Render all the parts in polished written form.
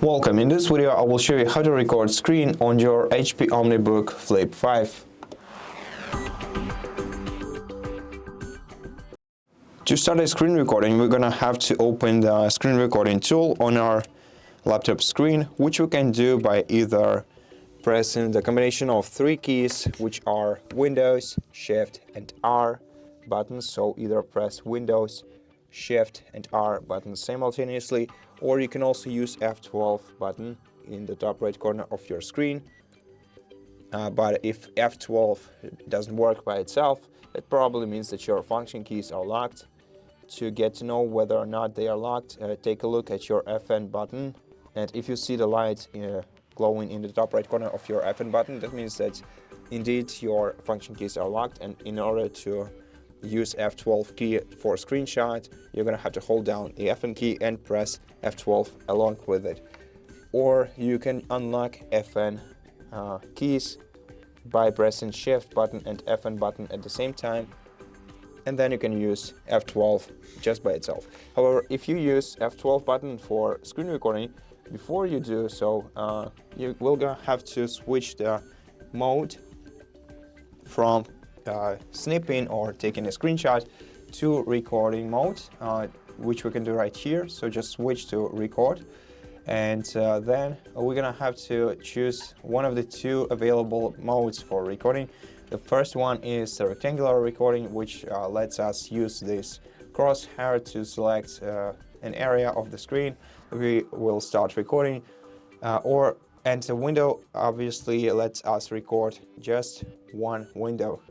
Welcome. In this video I will show you how to record screen on your HP OmniBook Flip 5. To start a screen recording, we're gonna have to open the screen recording tool on our laptop screen, which we can do by either pressing the combination of three keys, which are Windows, Shift and R buttons. So either press Windows, Shift and R buttons simultaneously, or you can also use F12 button in the top right corner of your screen. But if F12 doesn't work by itself, it probably means that your function keys are locked. To get to know whether or not they are locked, take a look at your FN button, and if you see the light glowing in the top right corner of your FN button, that means that indeed your function keys are locked, and in order to use F12 key for screenshot, you're gonna have to hold down the FN key and press F12 along with it. Or you can unlock FN keys by pressing Shift button and FN button at the same time, and then you can use F12 just by itself. However, if you use F12 button for screen recording, before you do so, you will gonna have to switch the mode from snipping or taking a screenshot to recording mode, which we can do right here. So just switch to record, and then we're gonna have to choose one of the two available modes for recording. The first one is the rectangular recording, which lets us use this crosshair to select an area of the screen. We will start recording, and the window obviously lets us record just one window.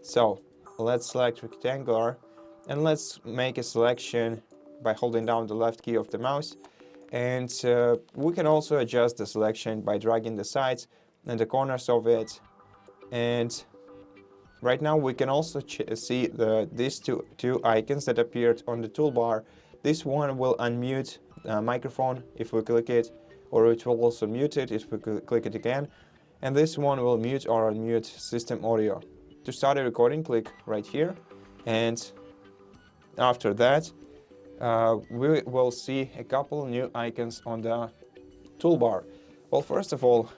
So let's select rectangular, and let's make a selection by holding down the left key of the mouse. And we can also adjust the selection by dragging the sides and the corners of it. And right now we can also see these two icons that appeared on the toolbar. This one will unmute the microphone if we click it, or it will also mute it if we click it again. And this one will mute or unmute system audio. To start a recording, click right here, and after that we will see a couple new icons on the toolbar. Well, first of all,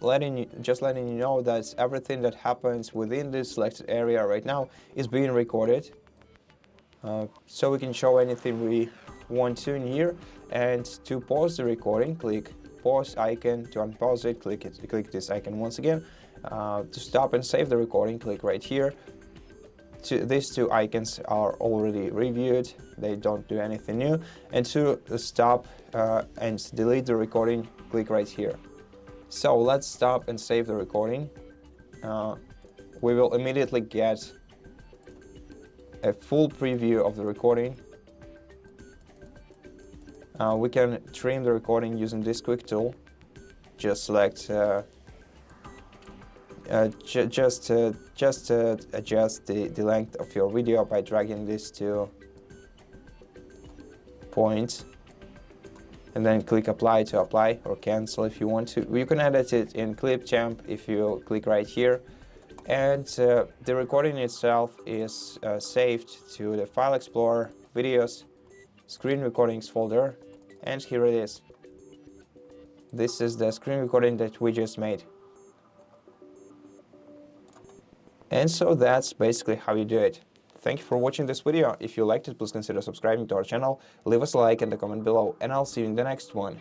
letting you know that everything that happens within this selected area right now is being recorded. So we can show anything we want to in here. And to pause the recording, click pause icon. To unpause it, click this icon once again. To stop and save the recording, click right here. These two icons are already reviewed, they don't do anything new. And to stop and delete the recording, click right here. So let's stop and save the recording. We will immediately get a full preview of the recording. We can trim the recording using this quick tool. Just select just adjust the length of your video by dragging these two points, and then click apply to apply, or cancel if you want to. You can edit it in Clipchamp if you click right here. And the recording itself is saved to the File Explorer, Videos, Screen Recordings folder, and here it is. This is the screen recording that we just made. And so that's basically how you do it. Thank you for watching this video. If you liked it, please consider subscribing to our channel, leave us a like and a comment below, and I'll see you in the next one.